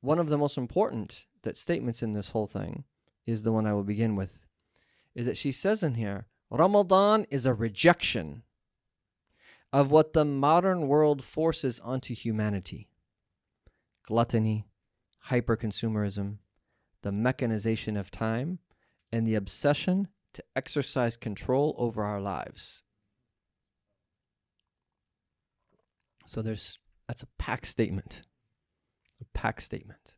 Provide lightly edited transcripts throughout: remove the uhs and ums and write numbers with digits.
one of the most important statements in this whole thing is the one I will begin with, is that she says in here, Ramadan is a rejection of what the modern world forces onto humanity. Gluttony, hyper-consumerism, the mechanization of time, and the obsession to exercise control over our lives. So that's a packed statement. A packed statement.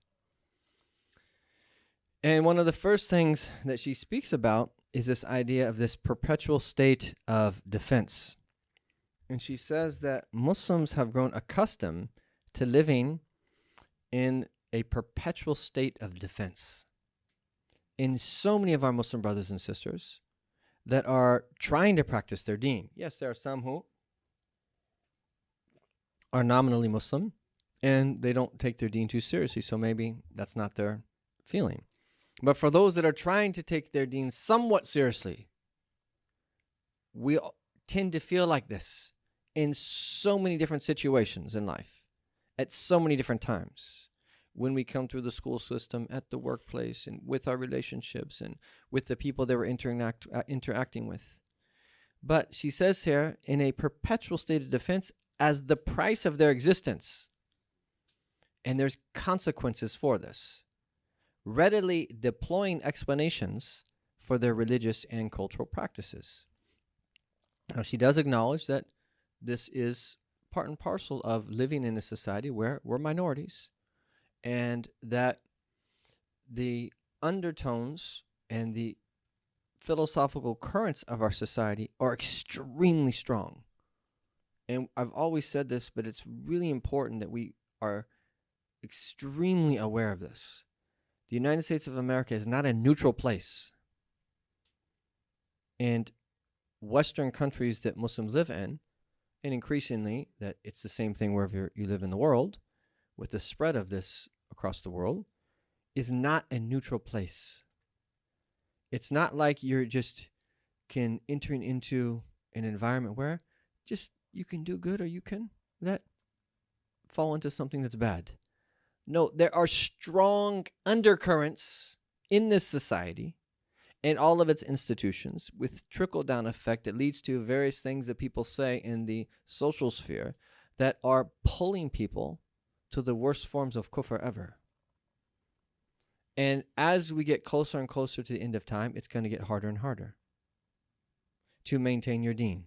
And one of the first things that she speaks about is this idea of this perpetual state of defense. And she says that Muslims have grown accustomed to living in a perpetual state of defense. In so many of our Muslim brothers and sisters that are trying to practice their deen. Yes, there are some who are nominally Muslim and they don't take their deen too seriously, so maybe that's not their feeling. But for those that are trying to take their deen somewhat seriously, we tend to feel like this in so many different situations in life, at so many different times. When we come through the school system, at the workplace, and with our relationships, and with the people that we're interacting with. But she says here, in a perpetual state of defense as the price of their existence. And there's consequences for this. Readily deploying explanations for their religious and cultural practices. Now, she does acknowledge that this is part and parcel of living in a society where we're minorities, and that the undertones and the philosophical currents of our society are extremely strong. And I've always said this, but it's really important that we are extremely aware of this. The United States of America is not a neutral place. And Western countries that Muslims live in, and increasingly that it's the same thing wherever you live in the world, with the spread of this across the world, is not a neutral place. It's not like you're just entering into an environment where just you can do good or you can fall into something that's bad. No, there are strong undercurrents in this society and all of its institutions with trickle-down effect that leads to various things that people say in the social sphere that are pulling people to the worst forms of kufr ever. And as we get closer and closer to the end of time, it's going to get harder and harder to maintain your deen.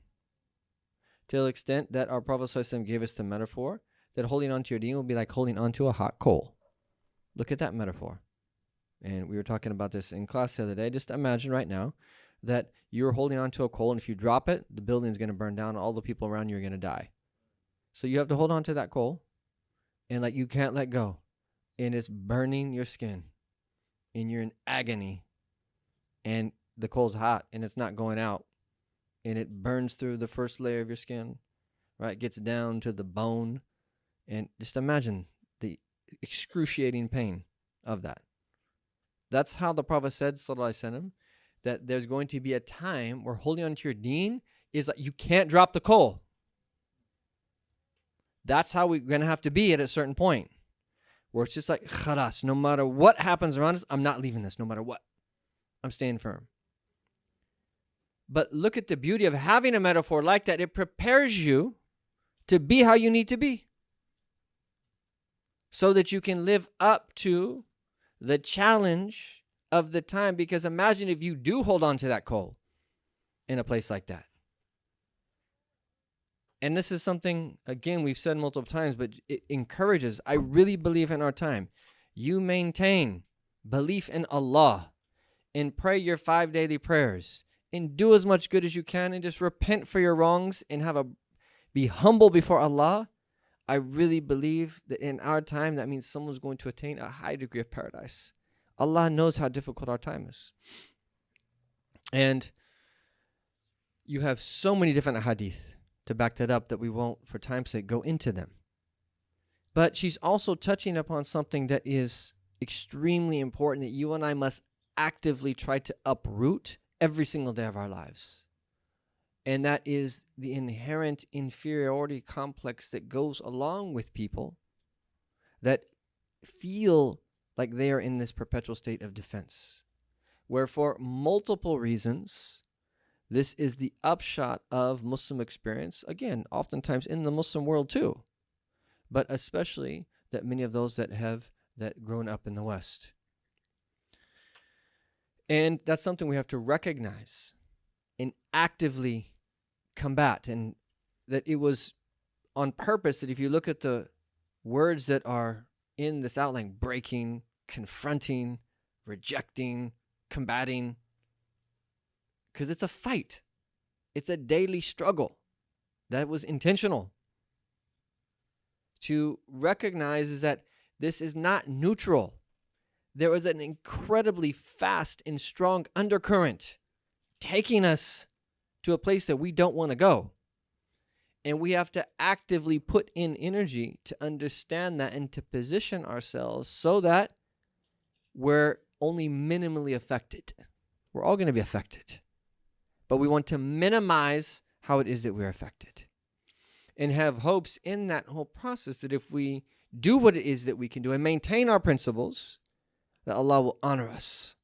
To the extent that our Prophet ﷺ gave us the metaphor that holding on to your deen will be like holding on to a hot coal. Look at that metaphor. And we were talking about this in class the other day. Just imagine right now that you're holding on to a coal, and if you drop it, the building is going to burn down, and all the people around you are going to die. So you have to hold on to that coal, and you can't let go. And it's burning your skin, and you're in agony, and the coal's hot, and it's not going out, and it burns through the first layer of your skin, right? It gets down to the bone, and just imagine the excruciating pain of that. That's how the Prophet said, sallallahu alaihi wasallam, that there's going to be a time where holding on to your deen is like you can't drop the coal. That's how we're going to have to be at a certain point, where it's just like, khalas, no matter what happens around us, I'm not leaving this, no matter what. I'm staying firm. But look at the beauty of having a metaphor like that. It prepares you to be how you need to be, so that you can live up to the challenge of the time. Because imagine if you do hold on to that coal in a place like that. And this is something, again, we've said multiple times, but it encourages. I really believe in our time. You maintain belief in Allah and pray your 5 daily prayers and do as much good as you can and just repent for your wrongs and be humble before Allah. I really believe that in our time, that means someone's going to attain a high degree of paradise. Allah knows how difficult our time is. And you have so many different hadith to back that up that we won't, for time's sake, go into them. But she's also touching upon something that is extremely important that you and I must actively try to uproot every single day of our lives. And that is the inherent inferiority complex that goes along with people that feel like they are in this perpetual state of defense, where for multiple reasons, this is the upshot of Muslim experience, again, oftentimes in the Muslim world too, but especially that many of those that have grown up in the West. And that's something we have to recognize and actively combat. And that it was on purpose that if you look at the words that are in this outline, breaking, confronting, rejecting, combating, because it's a fight. It's a daily struggle. That was intentional. To recognize is that this is not neutral. There was an incredibly fast and strong undercurrent taking us to a place that we don't want to go. And we have to actively put in energy to understand that and to position ourselves so that we're only minimally affected. We're all going to be affected. But we want to minimize how it is that we're affected. And have hopes in that whole process that if we do what it is that we can do and maintain our principles, that Allah will honor us.